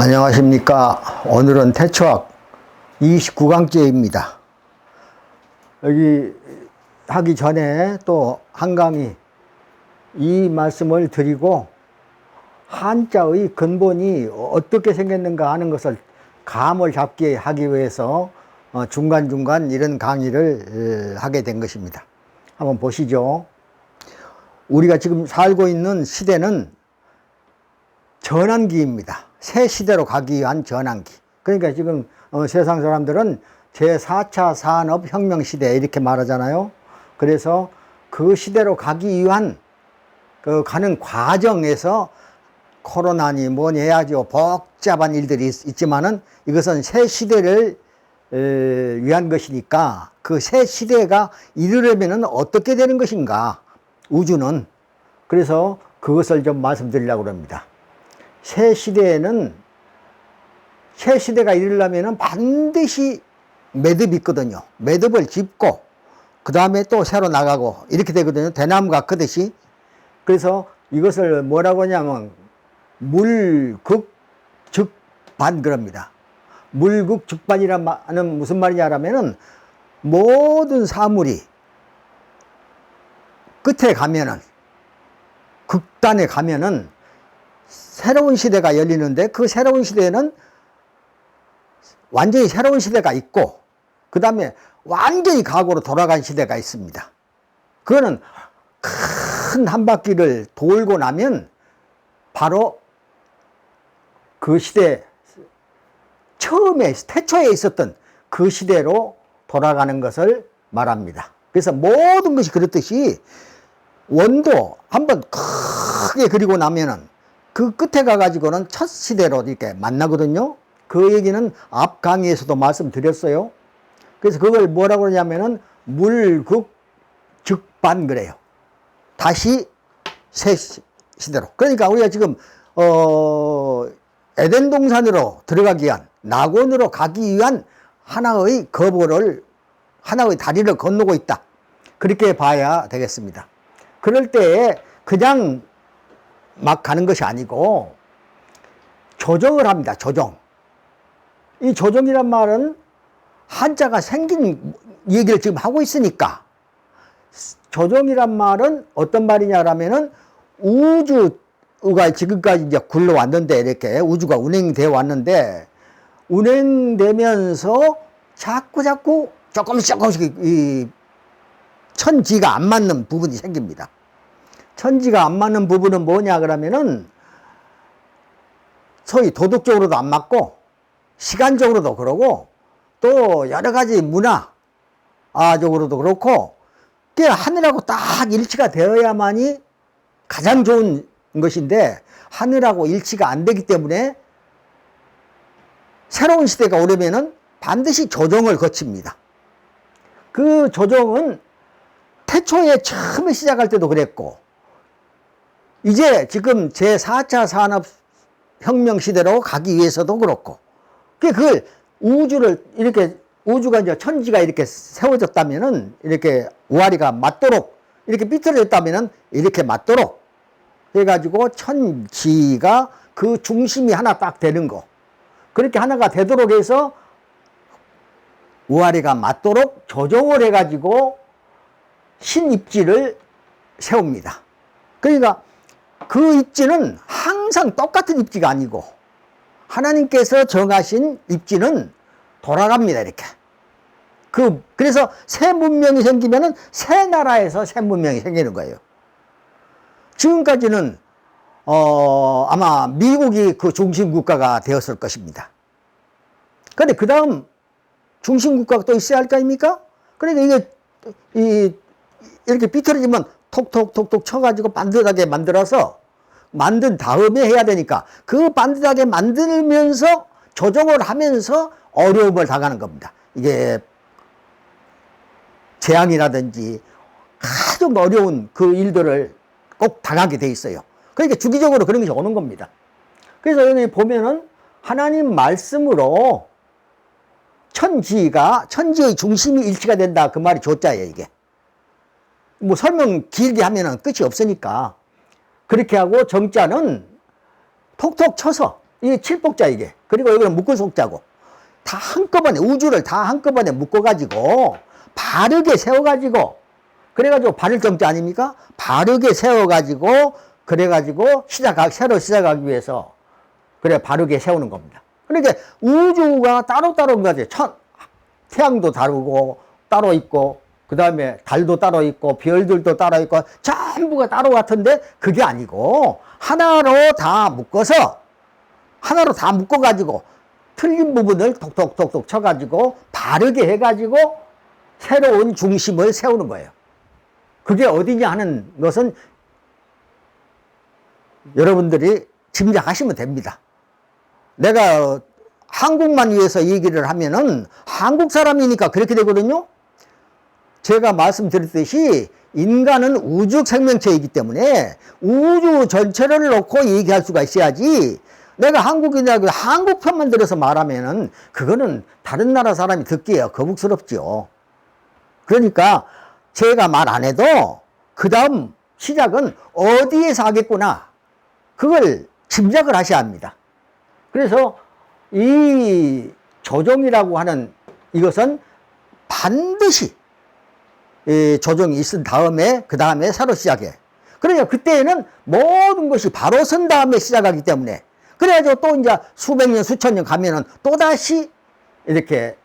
안녕하십니까. 오늘은 태초학 29강째입니다. 여기 하기 전에 또 한 강의 이 말씀을 드리고 한자의 근본이 어떻게 생겼는가 하는 것을 감을 잡게 하기 위해서 중간중간 이런 강의를 하게 된 것입니다. 한번 보시죠. 우리가 지금 살고 있는 시대는 전환기입니다. 새 시대로 가기 위한 전환기. 그러니까 지금 세상 사람들은 제4차 산업혁명 시대 이렇게 말하잖아요. 그래서 그 시대로 가기 위한 가는 과정에서 코로나니 뭐니 해야죠. 복잡한 일들이 있지만은 이것은 새 시대를 위한 것이니까 그 새 시대가 이르려면은 어떻게 되는 것인가, 우주는. 그래서 그것을 좀 말씀드리려고 합니다. 새 시대에는, 새 시대가 이르려면은 반드시 매듭이 있거든요. 매듭을 짚고 그 다음에 또 새로 나가고 이렇게 되거든요. 대나무가 크듯이. 그래서 이것을 뭐라고 하냐면 물극즉반 그럽니다. 물극즉반이라는 무슨 말이냐면은 모든 사물이 끝에 가면은, 극단에 가면은 새로운 시대가 열리는데, 그 새로운 시대에는 완전히 새로운 시대가 있고 그 다음에 완전히 과거로 돌아간 시대가 있습니다. 그거는 큰 한 바퀴를 돌고 나면 바로 그 시대, 처음에 태초에 있었던 그 시대로 돌아가는 것을 말합니다. 그래서 모든 것이 그렇듯이 원도 한번 크게 그리고 나면은 그 끝에 가가지고는 첫 시대로 이렇게 만나거든요. 그 얘기는 앞 강의에서도 말씀드렸어요. 그래서 그걸 뭐라고 그러냐면은 물극즉반 그래요. 다시 새 시대로. 그러니까 우리가 지금 에덴 동산으로 들어가기 위한, 낙원으로 가기 위한 하나의 거보를, 하나의 다리를 건너고 있다. 그렇게 봐야 되겠습니다. 그럴 때에 그냥 막 가는 것이 아니고 조정을 합니다. 조정. 이 조정이란 말은 한자가 생긴 얘기를 지금 하고 있으니까, 조정이란 말은 어떤 말이냐라면은 우주가 지금까지 이제 굴러왔는데, 이렇게 우주가 운행되어 왔는데, 운행되면서 자꾸 조금씩 이 천지가 안 맞는 부분이 생깁니다. 천지가 안 맞는 부분은 뭐냐 그러면은 소위 도덕적으로도 안 맞고 시간적으로도 그러고 또 여러 가지 문화적으로도 그렇고, 그게 하늘하고 딱 일치가 되어야만이 가장 좋은 것인데, 하늘하고 일치가 안 되기 때문에 새로운 시대가 오려면은 반드시 조정을 거칩니다. 그 조정은 태초에 처음에 시작할 때도 그랬고, 이제 지금 제4차 산업혁명 시대로 가기 위해서도 그렇고, 그걸 우주를 이렇게, 우주가 이제 천지가 이렇게 세워졌다면은, 이렇게 우아리가 맞도록, 이렇게 삐뚤어졌다면은 이렇게 맞도록 해가지고 천지가 그 중심이 하나 딱 되는 거, 그렇게 하나가 되도록 해서 우아리가 맞도록 조정을 해가지고 신입지를 세웁니다. 그러니까 그 입지는 항상 똑같은 입지가 아니고 하나님께서 정하신 입지는 돌아갑니다. 이렇게. 그래서 새 문명이 생기면은 새 나라에서 새 문명이 생기는 거예요. 지금까지는 아마 미국이 그 중심 국가가 되었을 것입니다. 그런데 그 다음 중심 국가가 또 있어야 할 거 아닙니까? 그러니까 이게 이렇게 삐뚤어지면 톡톡톡톡 쳐가지고 반듯하게 만들어서, 만든 다음에 해야 되니까 그 반듯하게 만들면서 조정을 하면서 어려움을 당하는 겁니다. 이게 재앙이라든지 가장 어려운 그 일들을 꼭 당하게 돼 있어요. 그러니까 주기적으로 그런 것이 오는 겁니다. 그래서 여기 보면은 하나님 말씀으로 천지의 중심이 일치가 된다. 그 말이 조자예요, 이게. 뭐 설명 길게 하면은 끝이 없으니까. 그렇게 하고 정자는 톡톡 쳐서 이게 칠복자 이게. 그리고 여기는 묶을 속자고. 다 한꺼번에, 우주를 다 한꺼번에 묶어가지고, 바르게 세워가지고, 그래가지고 바를 정자 아닙니까? 바르게 세워가지고, 그래가지고 새로 시작하기 위해서, 그래, 바르게 세우는 겁니다. 그러니까 우주가 따로따로인 거지. 태양도 다르고, 따로 있고, 그 다음에 달도 따로 있고, 별들도 따로 있고, 전부가 따로 같은데, 그게 아니고, 하나로 다 묶어가지고, 틀린 부분을 톡톡톡톡 쳐가지고, 바르게 해가지고, 새로운 중심을 세우는 거예요. 그게 어디냐 하는 것은 여러분들이 짐작하시면 됩니다. 내가 한국만 위해서 얘기를 하면은 한국 사람이니까 그렇게 되거든요. 제가 말씀드렸듯이 인간은 우주 생명체이기 때문에 우주 전체를 놓고 얘기할 수가 있어야지, 내가 한국인이라고 한국 편만 들어서 말하면은 그거는 다른 나라 사람이 듣기에 거북스럽지요. 그러니까 제가 말 안 해도 그 다음 시작은 어디에서 하겠구나, 그걸 짐작을 하셔야 합니다. 그래서 이 조정이라고 하는 이것은 반드시 조정이 있은 다음에, 그 다음에 새로 시작해. 그러니까 그때에는 모든 것이 바로 선 다음에 시작하기 때문에, 그래가지고 또 이제 수백 년, 수천 년 가면은 또다시 이렇게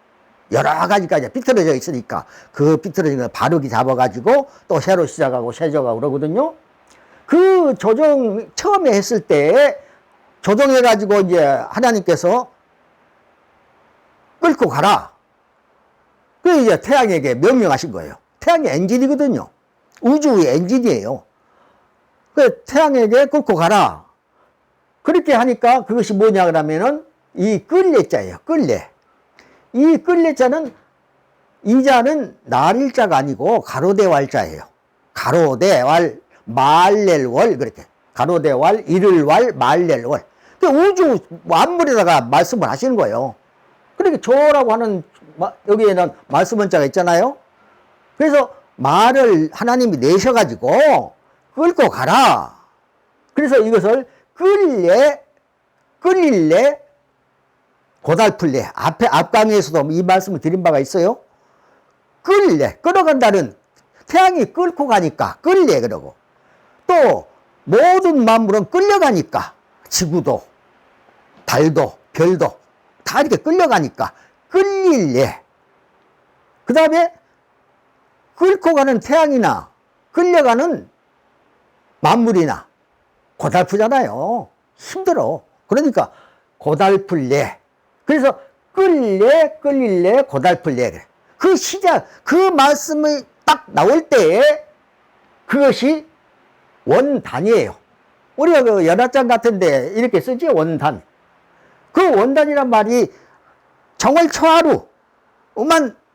여러 가지까지 삐뚤어져 있으니까 그 삐뚤어진 걸 바르게 잡아가지고 또 새로 시작하고 세져가고 그러거든요. 그 조정 처음에 했을 때 조정해가지고 이제 하나님께서 끌고 가라. 그 이제 태양에게 명령하신 거예요. 태양이 엔진이거든요. 우주의 엔진이에요. 그 태양에게 끌고 가라. 그렇게 하니까 그것이 뭐냐 그러면은 이 끌레자예요. 끌레. 이 끌레자는, 이 자는 날일자가 아니고 가로대왈자예요. 가로대왈, 말렐월, 그렇게. 가로대왈, 이를왈, 말렐월. 그 우주 만물에다가 말씀을 하시는 거예요. 그렇게 조라고 하는, 여기에는 말씀 원자가 있잖아요. 그래서 말을 하나님이 내셔가지고 끌고 가라. 그래서 이것을 끌릴래, 고달플래. 앞 강의에서도 이 말씀을 드린 바가 있어요. 끌어간다는, 태양이 끌고 가니까 끌래, 그러고. 또, 모든 만물은 끌려가니까, 지구도, 달도, 별도, 다 이렇게 끌려가니까, 끌릴래. 그 다음에, 끌고 가는 태양이나, 끌려가는 만물이나, 고달프잖아요. 힘들어. 그러니까, 고달플래. 그래서 끌릴래, 고달플래. 그 시작, 그 말씀이 딱 나올 때에 그것이 원단이에요. 우리가 그 연합장 같은데 이렇게 쓰지, 원단. 그 원단이란 말이 정월 초하루만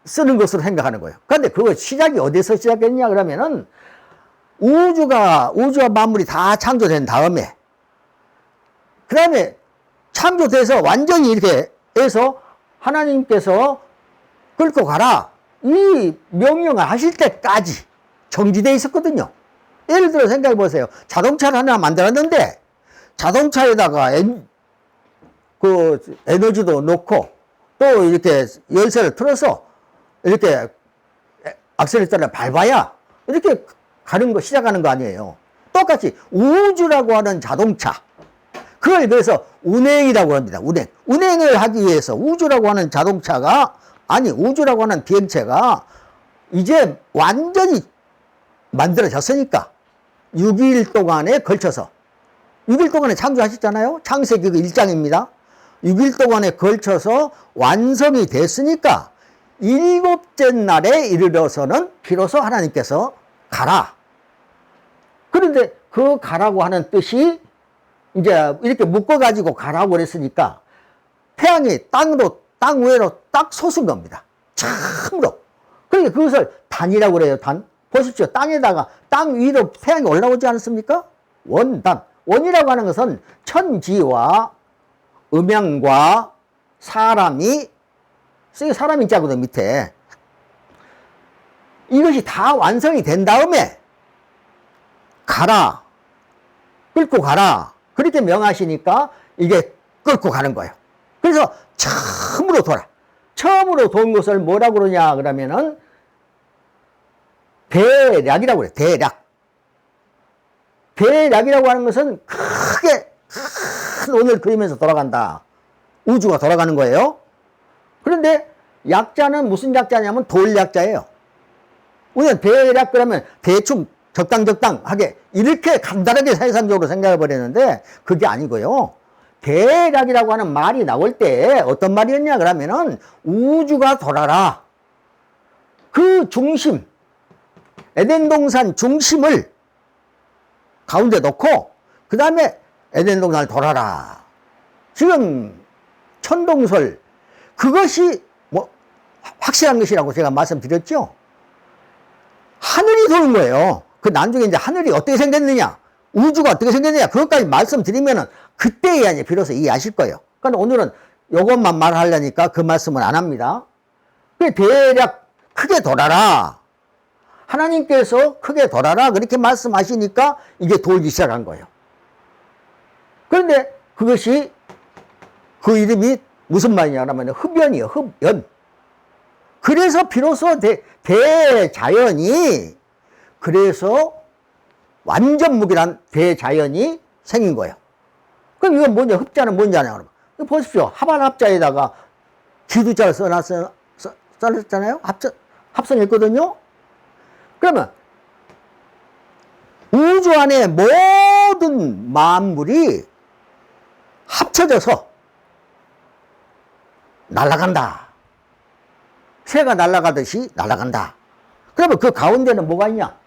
쓰는 것으로 생각하는 거예요. 그런데 그 시작이 어디서 시작했냐 그러면은 우주와 만물이 다 창조된 다음에, 그 다음에 창조돼서 완전히 이렇게 해서 하나님께서 끌고 가라, 이 명령을 하실 때까지 정지되어 있었거든요. 예를 들어 생각해 보세요. 자동차를 하나 만들었는데 자동차에다가 그 에너지도 넣고 또 이렇게 열쇠를 틀어서 이렇게 악셀레터를 밟아야 이렇게 가는 거, 시작하는 거 아니에요. 똑같이 우주라고 하는 자동차, 그걸 그래서 운행이라고 합니다. 운행을 하기 위해서 우주라고 하는 자동차가, 아니 우주라고 하는 비행체가 이제 완전히 만들어졌으니까 6일 동안에 걸쳐서, 6일 동안에 창조하셨잖아요. 창세기 그 1장입니다. 6일 동안에 걸쳐서 완성이 됐으니까 7째 날에 이르러서는 비로소 하나님께서 가라. 그런데 그 가라고 하는 뜻이 이제 이렇게 묶어가지고 가라고 그랬으니까 태양이 땅 위로 딱 솟은 겁니다. 참으로. 그러니까 그것을 단이라고 그래요, 단. 보십시오. 땅 위로 태양이 올라오지 않습니까? 원단. 원이라고 하는 것은 천지와 음양과 사람이 있자거든, 밑에. 이것이 다 완성이 된 다음에 가라. 끌고 가라. 그렇게 명하시니까 이게 끌고 가는 거예요. 그래서 처음으로 돌아. 처음으로 돈 것을 뭐라고 그러냐 그러면은 대략이라고 그래요. 대략. 대략이라고 하는 것은 크게 큰 원을 그리면서 돌아간다. 우주가 돌아가는 거예요. 그런데 약자는 무슨 약자냐면 돌약자예요. 우리는 대략 그러면 대충 적당하게 이렇게 간단하게 세상적으로 생각해 버리는데 그게 아니고요. 대략이라고 하는 말이 나올 때 어떤 말이었냐 그러면은 우주가 돌아라. 그 중심, 에덴 동산 중심을 가운데 놓고 그 다음에 에덴 동산을 돌아라. 지금 천동설 그것이 뭐 확실한 것이라고 제가 말씀드렸죠. 하늘이 도는 거예요. 그 나중에 이제 하늘이 어떻게 생겼느냐, 우주가 어떻게 생겼느냐, 그것까지 말씀드리면은 그때야 이제 비로소 이해하실 거예요. 그러니까 오늘은 이것만 말하려니까 그 말씀은 안 합니다. 대략 크게 돌아라. 하나님께서 크게 돌아라. 그렇게 말씀하시니까 이게 돌기 시작한 거예요. 그런데 그것이 그 이름이 무슨 말이냐 하면 흡연이에요. 흡연. 그래서 비로소 대자연이 그래서 완전 무결한 대자연이 생긴 거예요. 그럼 이건 뭐냐? 흡자는 뭔지 아냐? 그러면 보십시오. 합안합자에다가 기두자를 써놨잖아요. 합성했거든요. 그러면 우주 안에 모든 만물이 합쳐져서 날아간다. 새가 날아가듯이 날아간다. 그러면 그 가운데는 뭐가 있냐?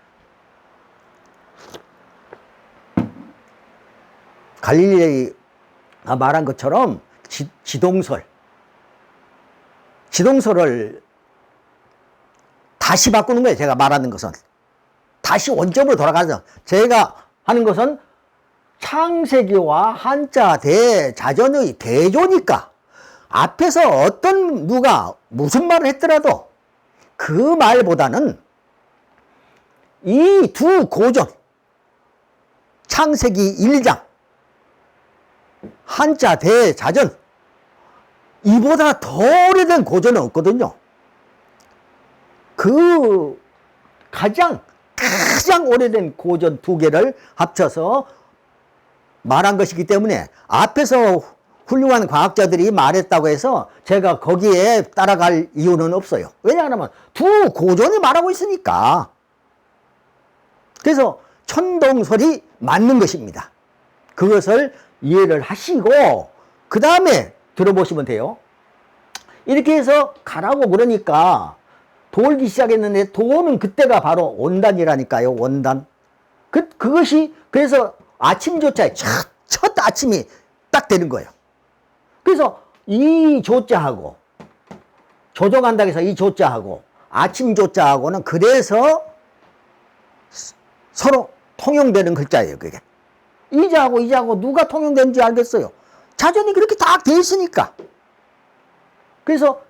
갈릴레이가 말한 것처럼 지동설을 다시 바꾸는 거예요. 제가 말하는 것은 다시 원점으로 돌아가서 제가 하는 것은 창세기와 한자 대자전의 대조니까 앞에서 어떤 누가 무슨 말을 했더라도 그 말보다는 이 두 고전 창세기 1장 한자 대자전 이보다 더 오래된 고전은 없거든요. 그 가장 오래된 고전 두 개를 합쳐서 말한 것이기 때문에 앞에서 훌륭한 과학자들이 말했다고 해서 제가 거기에 따라갈 이유는 없어요. 왜냐하면 두 고전이 말하고 있으니까. 그래서 천동설이 맞는 것입니다. 그것을 이해를 하시고 그 다음에 들어보시면 돼요. 이렇게 해서 가라고 그러니까 돌기 시작했는데 도는 그때가 바로 원단이라니까요. 원단. 그것이 그래서 아침조차에 첫 아침이 딱 되는 거예요. 그래서 이 조자하고 조정한다고 해서 이 조자하고 아침 조자하고는 그래서 서로 통용되는 글자예요. 그게 이자하고 누가 통용되는지 알겠어요. 자전이 그렇게 딱 돼 있으니까. 그래서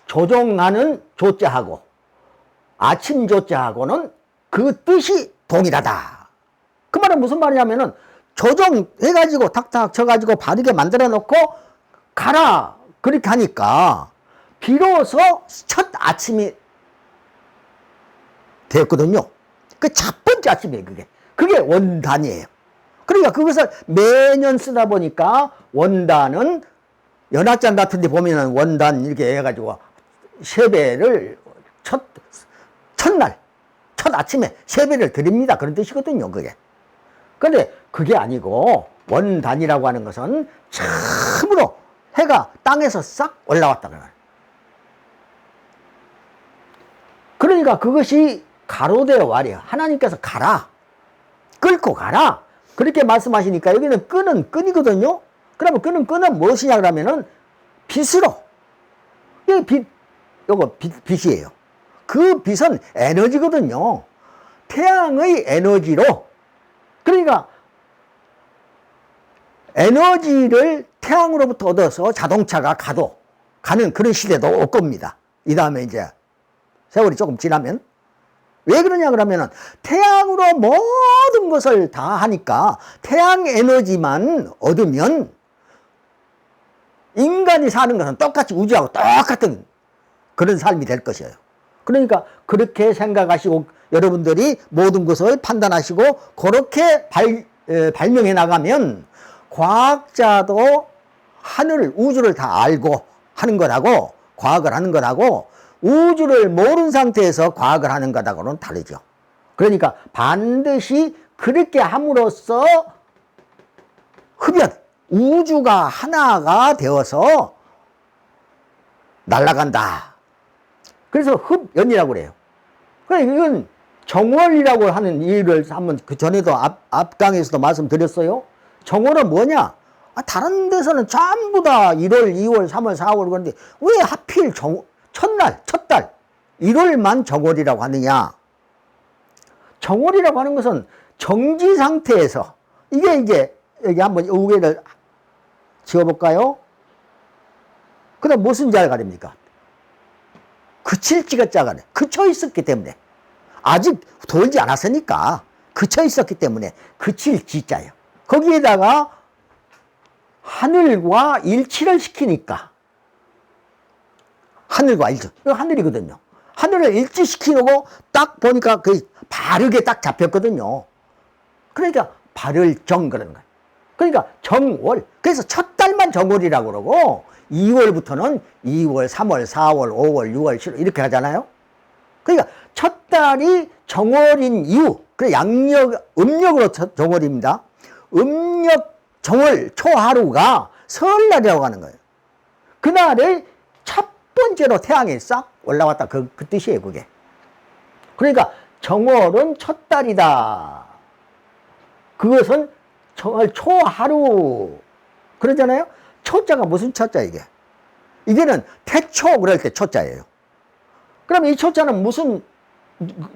조정하는 조자하고 아침 조자하고는 그 뜻이 동일하다. 그 말은 무슨 말이냐면은 조정해가지고 탁탁 쳐가지고 바르게 만들어 놓고 가라 그렇게 하니까 비로소 첫 아침이 되었거든요. 그 첫 번째 아침이에요. 그게 원단이에요. 그러니까 그것을 매년 쓰다 보니까 원단은 연합장 같은 데 보면은 원단 이렇게 해가지고 세배를 첫날 첫 아침에 세배를 드립니다. 그런 뜻이거든요. 그게. 근데 그게 아니고 원단이라고 하는 것은 처음으로 해가 땅에서 싹 올라왔다 그래요. 그러니까 그것이 가로되어 와려. 하나님께서 가라. 끌고 가라. 그렇게 말씀하시니까 여기는 끈은 끈이거든요. 그러면 끈은 무엇이냐 그러면은 빛으로. 여기 요거 빛이에요. 그 빛은 에너지거든요. 태양의 에너지로. 그러니까 에너지를 태양으로부터 얻어서 자동차가 가는 그런 시대도 올 겁니다. 이 다음에 이제 세월이 조금 지나면. 왜 그러냐 그러면은 태양으로 모든 것을 다 하니까 태양 에너지만 얻으면 인간이 사는 것은 똑같이 우주하고 똑같은 그런 삶이 될 것이에요. 그러니까 그렇게 생각하시고 여러분들이 모든 것을 판단하시고 그렇게 발명해 나가면 과학자도 하늘, 우주를 다 알고 하는 것하고 과학을 하는 것하고 우주를 모르는 상태에서 과학을 하는 것하고는 다르죠. 그러니까 반드시 그렇게 함으로써 흡연, 우주가 하나가 되어서 날아간다. 그래서 흡연이라고 그래요. 그러니까 이건 정월이라고 하는 일을 한번 그 전에도 앞강에서도 말씀드렸어요. 정월은 뭐냐? 다른 데서는 전부 다 1월, 2월, 3월, 4월 그런데 왜 하필 첫날, 첫 달, 1월만 정월이라고 하느냐? 정월이라고 하는 것은 정지 상태에서 이게 이제 여기 한번 우개를 지어볼까요? 그 다음 무슨 자가 됩니까? 그칠 지가 자가 돼. 그쳐 있었기 때문에. 아직 돌지 않았으니까 그쳐 있었기 때문에 그칠 지자예요. 거기에다가 하늘과 일치를 시키니까 하늘과 일치. 이거 하늘이거든요. 하늘을 일치시키고 딱 보니까 그 바르게 딱 잡혔거든요. 그러니까 발을정 그러는 거예요. 그러니까 정월. 그래서 첫 달만 정월이라고 그러고 2월부터는 2월, 3월, 4월, 5월, 6월, 7월 이렇게 하잖아요. 그러니까 첫 달이 정월인 이유. 그래 음력으로 정월입니다. 음력 정월 초하루가 설날이라고 하는 거예요. 그날을 첫 번째로 태양이 싹 올라왔다. 그 뜻이에요, 그게. 그러니까 정월은 첫 달이다. 그것은 정월 초하루. 그러잖아요? 초자가 무슨 초자, 이게? 이게는 태초 그럴 때 초자예요. 그럼 이 초자는 무슨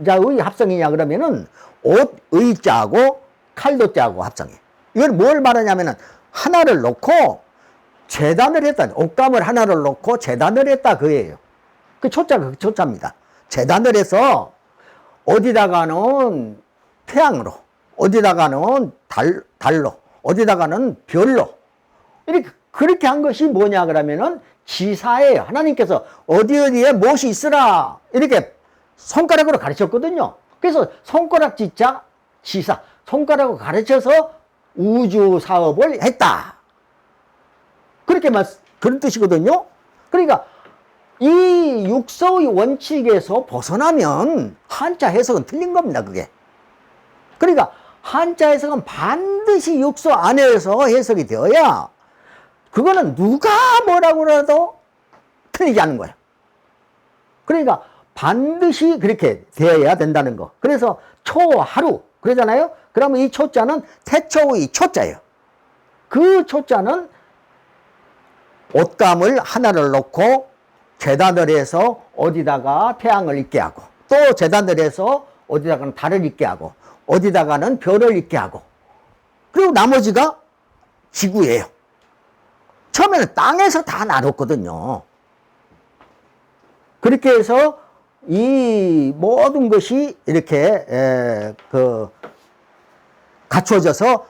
자의 합성이냐, 그러면은 옷의 자하고 칼도 자하고 합성이에요. 이걸 뭘 말하냐면은 하나를 놓고 재단을 했다. 옷감을 하나를 놓고 재단을 했다. 그예요. 그 초자가 그 초자입니다. 재단을 해서 어디다가는 태양으로, 어디다가는 달로, 어디다가는 별로. 이렇게, 그렇게 한 것이 뭐냐, 그러면은 지사예요. 하나님께서 어디에 무엇이 있으라. 이렇게 손가락으로 가르쳤거든요. 그래서 손가락 지자, 지사. 손가락으로 가르쳐서 우주 사업을 했다. 그렇게 그런 뜻이거든요. 그러니까 이 육서의 원칙에서 벗어나면 한자 해석은 틀린 겁니다, 그게. 그러니까 한자 해석은 반드시 육서 안에서 해석이 되어야 그거는 누가 뭐라고 해도 틀리지 않는 거예요. 그러니까 반드시 그렇게 되어야 된다는 거. 그래서 초하루 그러잖아요. 그러면 이 초자는 태초의 초자예요. 그 초자는 옷감을 하나를 놓고 재단을 해서 어디다가 태양을 있게 하고, 또 재단을 해서 어디다가는 달을 있게 하고, 어디다가는 별을 있게 하고, 그리고 나머지가 지구예요. 처음에는 땅에서 다 나눴거든요. 그렇게 해서 이 모든 것이 이렇게 갖추어져서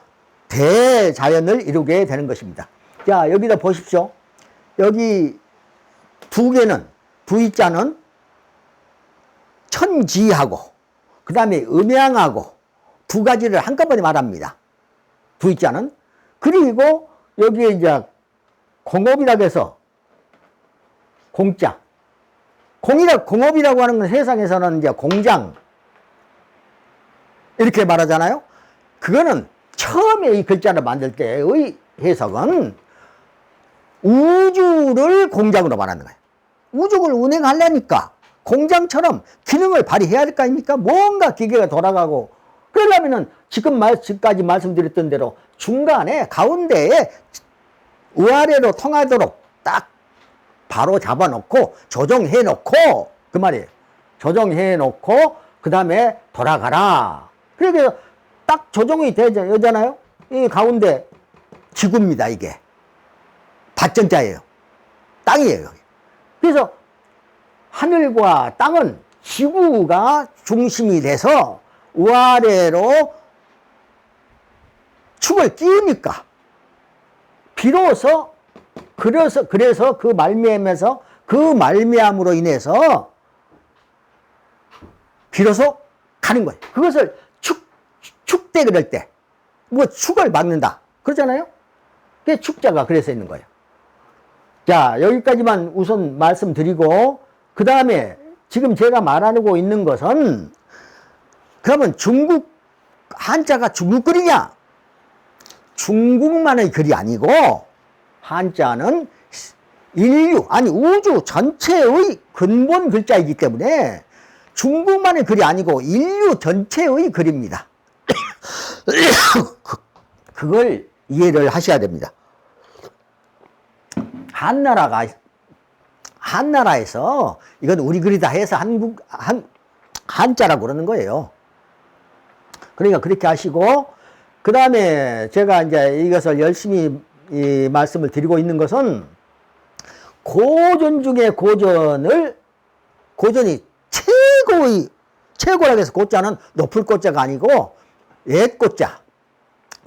대자연을 이루게 되는 것입니다. 자, 여기다 보십시오. 여기 두 개는, V자는 천지하고 그 다음에 음양하고 두 가지를 한꺼번에 말합니다. V자는. 그리고 여기에 이제 공업이라고 해서 공자. 공업이라고 하는 건 세상에서는 이제 공장 이렇게 말하잖아요. 그거는 처음에 이 글자를 만들 때의 해석은 우주를 공장으로 말하는 거예요. 우주를 운행하려니까 공장처럼 기능을 발휘해야 할 거 아닙니까? 뭔가 기계가 돌아가고, 그러려면은 지금까지 말씀드렸던 대로 중간에, 가운데에 위아래로 통하도록 딱 바로 잡아놓고 조정해놓고, 그 말이에요. 조정해놓고 그 다음에 돌아가라. 그래서 딱 조정이 되잖아요. 이 가운데 지구입니다, 이게. 발전자예요. 땅이에요. 그래서 하늘과 땅은 지구가 중심이 돼서 위아래로 축을 끼우니까 비로소 그래서 그 말미암으로 인해서 비로소 가는 거예요. 그것을 축대 그럴 때, 뭐 축을 막는다. 그러잖아요? 그게 축자가 그래서 있는 거예요. 자, 여기까지만 우선 말씀드리고, 그 다음에 지금 제가 말하고 있는 것은, 그러면 한자가 중국 글이냐? 중국만의 글이 아니고, 한자는 인류, 아니 우주 전체의 근본 글자이기 때문에 중국만의 글이 아니고 인류 전체의 글입니다. 그걸 이해를 하셔야 됩니다. 한나라에서 이건 우리 글이다 해서 한자라고 그러는 거예요. 그러니까 그렇게 하시고, 그 다음에 제가 이제 이것을 열심히 이 말씀을 드리고 있는 것은, 고전 중에 고전이 최고라고 해서 고자는 높을 고자가 아니고 옛 고자,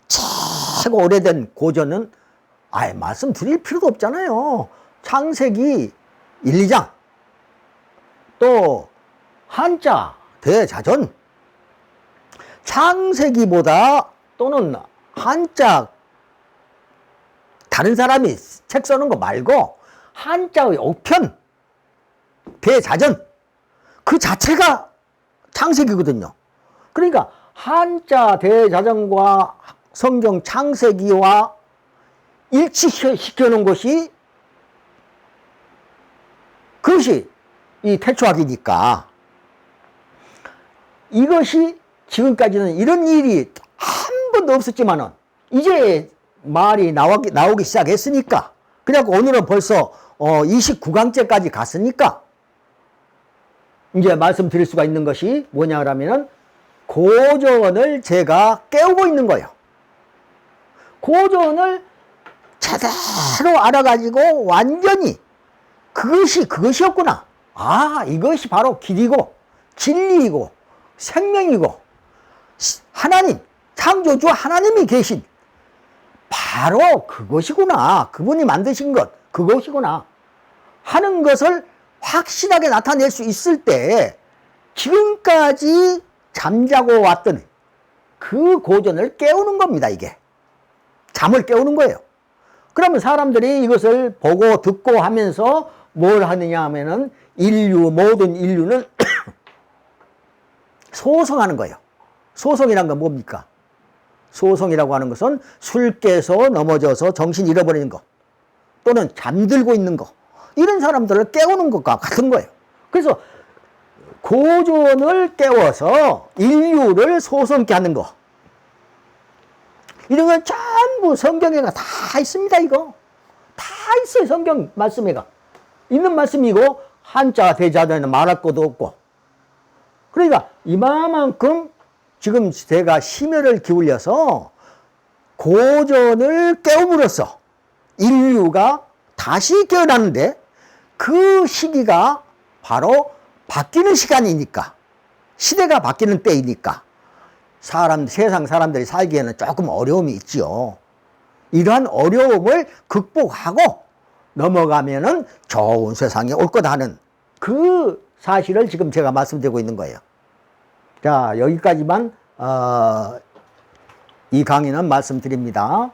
최고 오래된 고전은 아예 말씀드릴 필요도 없잖아요. 창세기 1, 2장, 또 한자 대자전, 창세기보다 또는 한자 다른 사람이 책 써는 거 말고 한자의 옥편 대자전 그 자체가 창세기거든요. 그러니까 한자 대자전과 성경 창세기와 일치시켜 놓은 것이 그것이 이 태초학이니까, 이것이 지금까지는 이런 일이 한 번도 없었지만은 이제 말이 나오기 시작했으니까, 그래갖고 오늘은 벌써 29강째까지 갔으니까 이제 말씀드릴 수가 있는 것이 뭐냐 그러면은 고전을 제가 깨우고 있는 거예요. 고전을 제대로 알아가지고 완전히 그것이었구나. 아, 이것이 바로 길이고 진리이고 생명이고 하나님, 창조주 하나님이 계신 바로 그것이구나. 그분이 만드신 것, 그것이구나 하는 것을 확실하게 나타낼 수 있을 때, 지금까지 잠자고 왔던 그 고전을 깨우는 겁니다. 이게 잠을 깨우는 거예요. 그러면 사람들이 이것을 보고 듣고 하면서 뭘 하느냐 하면은 모든 인류는 소송하는 거예요. 소송이란 건 뭡니까? 소송이라고 하는 것은 술 깨서 넘어져서 정신 잃어버리는 것, 또는 잠들고 있는 것, 이런 사람들을 깨우는 것과 같은 거예요. 그래서 고전을 깨워서 인류를 소송케 하는 거, 이런 건 전부 성경에가 다 있습니다. 이거 다 있어요. 성경 말씀에가 있는 말씀이고, 한자 대자전에는 말할 것도 없고. 그러니까 이만큼 지금 제가 심혈을 기울여서 고전을 깨움으로써 인류가 다시 깨어나는데, 그 시기가 바로 바뀌는 시간이니까, 시대가 바뀌는 때이니까 세상 사람들이 살기에는 조금 어려움이 있지요. 이러한 어려움을 극복하고 넘어가면은 좋은 세상이 올 거다 하는 그 사실을 지금 제가 말씀드리고 있는 거예요. 자, 여기까지만 이 강의는 말씀드립니다.